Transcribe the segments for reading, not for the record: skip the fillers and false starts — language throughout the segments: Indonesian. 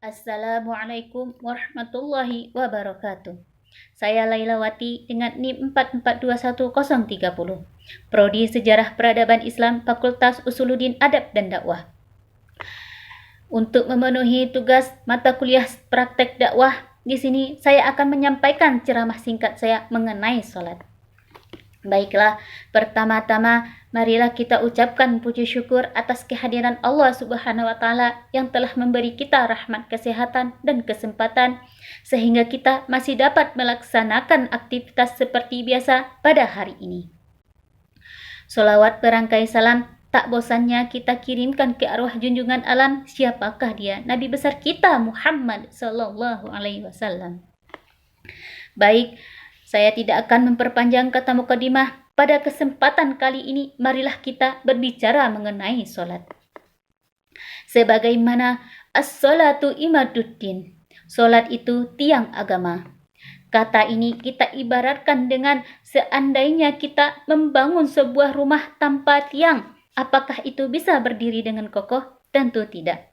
Assalamualaikum warahmatullahi wabarakatuh. Saya Lailawati dengan NIM 4421030. Prodi Sejarah Peradaban Islam Fakultas Usuluddin Adab dan Dakwah. Untuk memenuhi tugas mata kuliah praktek dakwah, di sini saya akan menyampaikan ceramah singkat saya mengenai sholat. Baiklah, pertama-tama marilah kita ucapkan puji syukur atas kehadiran Allah Subhanahu wa taala yang telah memberi kita rahmat kesehatan dan kesempatan sehingga kita masih dapat melaksanakan aktivitas seperti biasa pada hari ini. Sholawat berangkai salam tak bosannya kita kirimkan ke arwah junjungan alam, siapakah dia? Nabi besar kita Muhammad sallallahu alaihi wasallam. Baik, saya tidak akan memperpanjang kata mukadimah. Pada kesempatan kali ini, marilah kita berbicara mengenai sholat. Sebagaimana as-sholatu imaduddin, sholat itu tiang agama. Kata ini kita ibaratkan dengan seandainya kita membangun sebuah rumah tanpa tiang, apakah itu bisa berdiri dengan kokoh? Tentu tidak.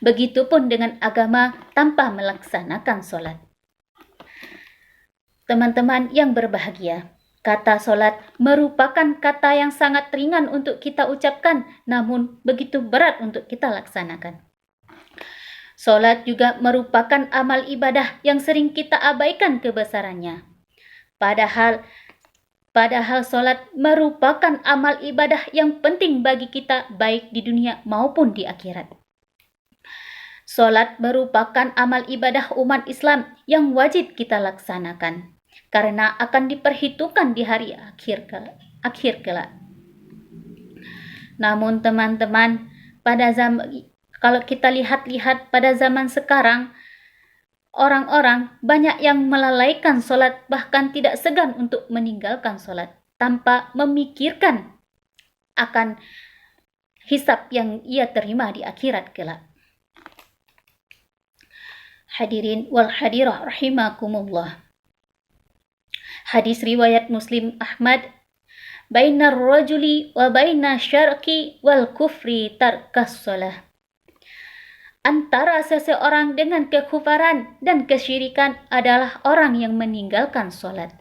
Begitupun dengan agama tanpa melaksanakan sholat. Teman-teman yang berbahagia, kata sholat merupakan kata yang sangat ringan untuk kita ucapkan, namun begitu berat untuk kita laksanakan. Sholat juga merupakan amal ibadah yang sering kita abaikan kebesarannya. Padahal sholat merupakan amal ibadah yang penting bagi kita baik di dunia maupun di akhirat. Sholat merupakan amal ibadah umat Islam yang wajib kita laksanakan, karena akan diperhitungkan di hari akhir kelak. Namun teman-teman, kalau kita lihat pada zaman sekarang, orang-orang banyak yang melalaikan sholat, bahkan tidak segan untuk meninggalkan sholat tanpa memikirkan akan hisab yang ia terima di akhirat kelak. Hadirin wal hadirah rahimakumullah. Hadis riwayat Muslim Ahmad, bainar rajuli wa baina syarqi wal kufri tarkas shalah. Antara seseorang dengan kekufaran dan kesyirikan adalah orang yang meninggalkan sholat.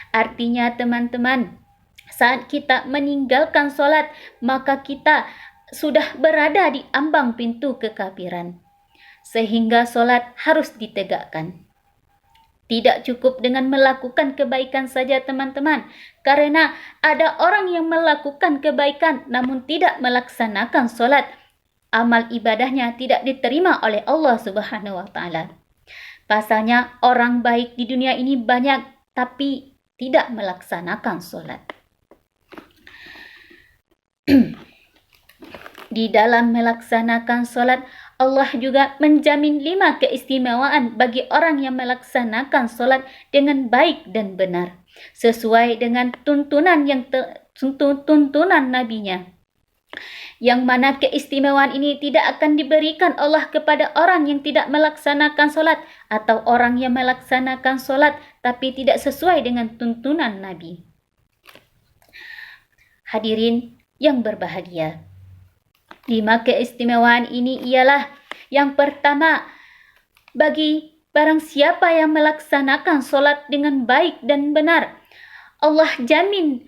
Artinya teman-teman, saat kita meninggalkan sholat, maka kita sudah berada di ambang pintu kekafiran. Sehingga sholat harus ditegakkan. Tidak cukup dengan melakukan kebaikan saja teman-teman, karena ada orang yang melakukan kebaikan namun tidak melaksanakan sholat. Amal ibadahnya tidak diterima oleh Allah Subhanahu wa taala. Pasalnya orang baik di dunia ini banyak tapi tidak melaksanakan sholat. Di dalam melaksanakan sholat, Allah juga menjamin 5 keistimewaan bagi orang yang melaksanakan sholat dengan baik dan benar, sesuai dengan tuntunan Nabi-Nya. Yang mana keistimewaan ini tidak akan diberikan Allah kepada orang yang tidak melaksanakan sholat, atau orang yang melaksanakan sholat tapi tidak sesuai dengan tuntunan Nabi. Hadirin yang berbahagia, 5 keistimewaan ini ialah: yang pertama, bagi barang siapa yang melaksanakan sholat dengan baik dan benar, Allah jamin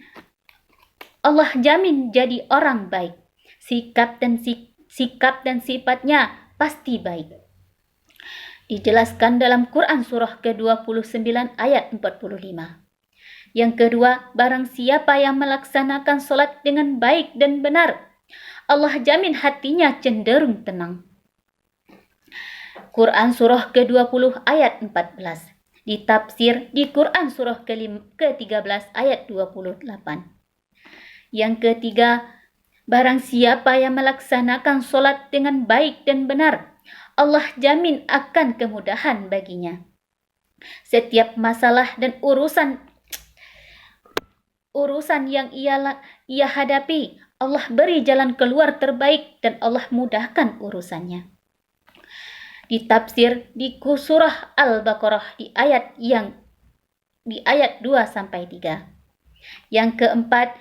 jadi orang baik. Sikap dan sifatnya pasti baik. Dijelaskan dalam Quran surah ke-29 ayat 45. Yang kedua, barang siapa yang melaksanakan sholat dengan baik dan benar, Allah jamin hatinya cenderung tenang. Quran surah ke-20 ayat 14. Ditafsir di Quran surah ke-13 ayat 28. Yang ketiga, barang siapa yang melaksanakan sholat dengan baik dan benar, Allah jamin akan kemudahan baginya. Setiap masalah dan urusan yang ia hadapi, Allah beri jalan keluar terbaik dan Allah mudahkan urusannya. Ditafsir di surah Al-Baqarah di ayat 2-3. Yang keempat,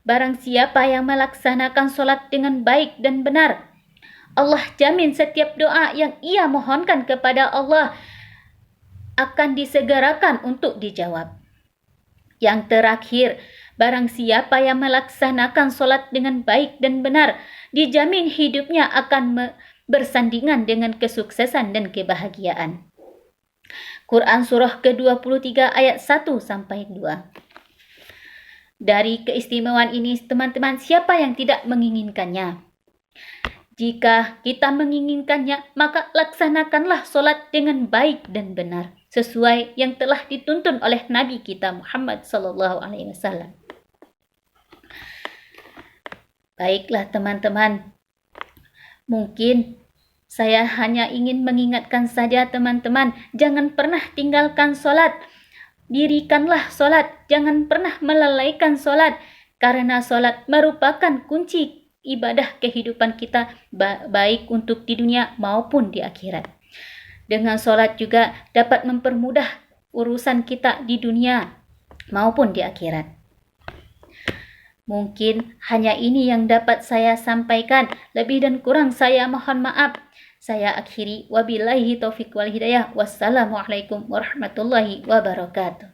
barang siapa yang melaksanakan sholat dengan baik dan benar, Allah jamin setiap doa yang ia mohonkan kepada Allah akan disegerakan untuk dijawab. Yang terakhir, barang siapa yang melaksanakan solat dengan baik dan benar, dijamin hidupnya akan bersandingan dengan kesuksesan dan kebahagiaan. Quran Surah ke-23 ayat 1-2. Dari keistimewaan ini, teman-teman, siapa yang tidak menginginkannya? Jika kita menginginkannya, maka laksanakanlah solat dengan baik dan benar, sesuai yang telah dituntun oleh Nabi kita Muhammad SAW. Baiklah teman-teman, mungkin saya hanya ingin mengingatkan saja teman-teman, jangan pernah tinggalkan solat. Dirikanlah solat, jangan pernah melalaikan solat, karena solat merupakan kunci ibadah kehidupan kita, baik untuk di dunia maupun di akhirat. Dengan solat juga dapat mempermudah urusan kita di dunia maupun di akhirat. Mungkin hanya ini yang dapat saya sampaikan. Lebih dan kurang saya mohon maaf. Saya akhiri, wabillahi taufiq wal hidayah. Wassalamualaikum warahmatullahi wabarakatuh.